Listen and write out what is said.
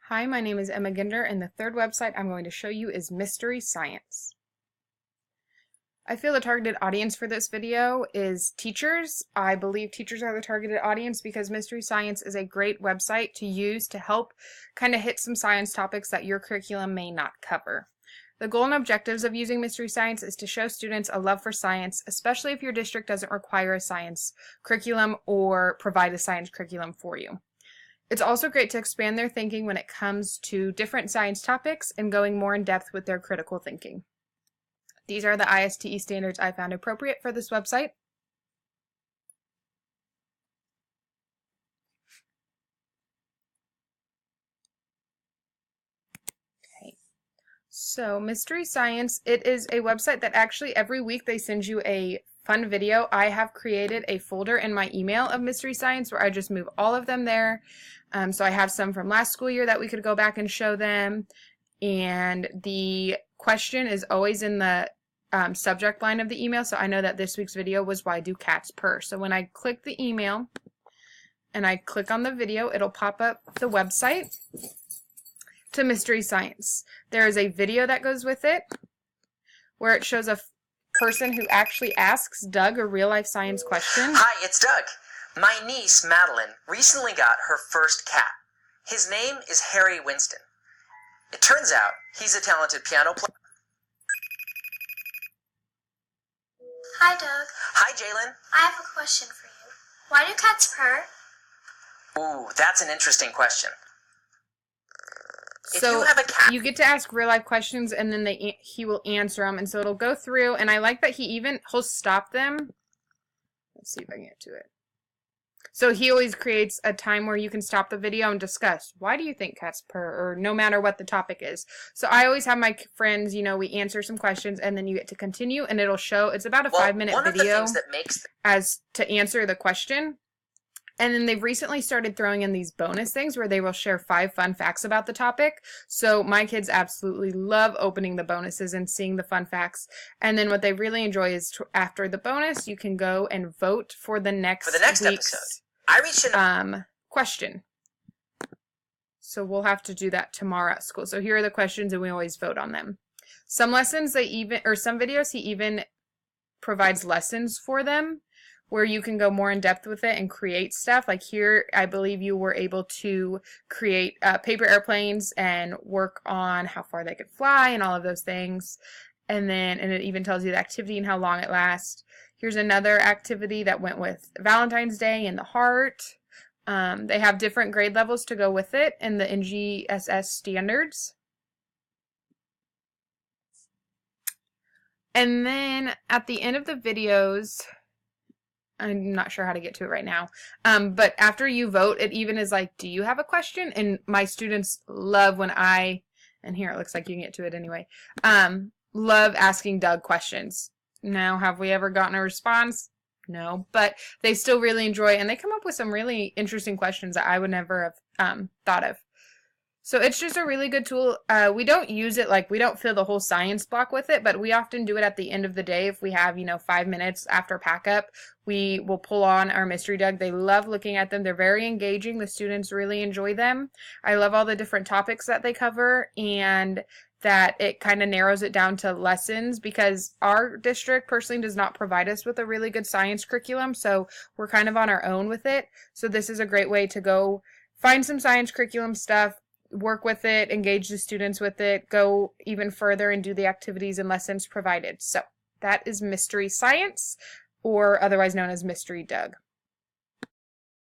Hi, my name is Emma Ginder, and the third website I'm going to show you is Mystery Science. I feel the targeted audience for this video is teachers. I believe teachers are the targeted audience because Mystery Science is a great website to use to help kind of hit some science topics that your curriculum may not cover. The goal and objectives of using Mystery Science is to show students a love for science, especially if your district doesn't require a science curriculum or provide a science curriculum for you. It's also great to expand their thinking when it comes to different science topics and going more in depth with their critical thinking. These are the ISTE standards I found appropriate for this website. Okay. So Mystery Science, it is a website that actually every week they send you a fun video. I have created a folder in my email of Mystery Science where I just move all of them there. So I have some from last school year that we could go back and show them. And the question is always in the subject line of the email. So I know that this week's video was why do cats purr. So when I click the email and I click on the video, it'll pop up the website to Mystery Science. There is a video that goes with it where it shows a person who actually asks Doug a real-life science question. Hi, it's Doug. My niece, Madeline, recently got her first cat. His name is Harry Winston. It turns out he's a talented piano player. Hi, Doug. Hi, Jalen. I have a question for you. Why do cats purr? Ooh, that's an interesting question. If So you have a cat, you get to ask real life questions and then he will answer them. And so it'll go through, and I like that he'll stop them. Let's see if I can get to it. So he always creates a time where you can stop the video and discuss, why do you think cats purr, or no matter what the topic is. So I always have my friends, we answer some questions and then you get to continue, and it'll show, it's about a 5-minute one video of the things that makes as to answer the question. And then they've recently started throwing in these bonus things where they will share 5 fun facts about the topic. So my kids absolutely love opening the bonuses and seeing the fun facts. And then what they really enjoy is after the bonus, you can go and vote for the next week's episode. I reached question. So we'll have to do that tomorrow at school. So here are the questions, and we always vote on them. Some lessons some videos he even provides lessons for them, where you can go more in depth with it and create stuff. Like here, I believe you were able to create paper airplanes and work on how far they could fly and all of those things. And it even tells you the activity and how long it lasts. Here's another activity that went with Valentine's Day and the heart. They have different grade levels to go with it in the NGSS standards. And then at the end of the videos, I'm not sure how to get to it right now. But after you vote, it even is like, do you have a question? And my students love when and here it looks like you can get to it anyway, love asking Doug questions. Now, have we ever gotten a response? No, but they still really enjoy it, and they come up with some really interesting questions that I would never have thought of. So it's just a really good tool. We don't use it, we don't fill the whole science block with it, but we often do it at the end of the day. If we have, 5 minutes after pack up, we will pull on our Mystery Doug. They love looking at them. They're very engaging. The students really enjoy them. I love all the different topics that they cover, and that it kind of narrows it down to lessons, because our district personally does not provide us with a really good science curriculum, so we're kind of on our own with it. So this is a great way to go find some science curriculum stuff, work with it, engage the students with it, go even further and do the activities and lessons provided. So that is Mystery Science, or otherwise known as Mystery Doug.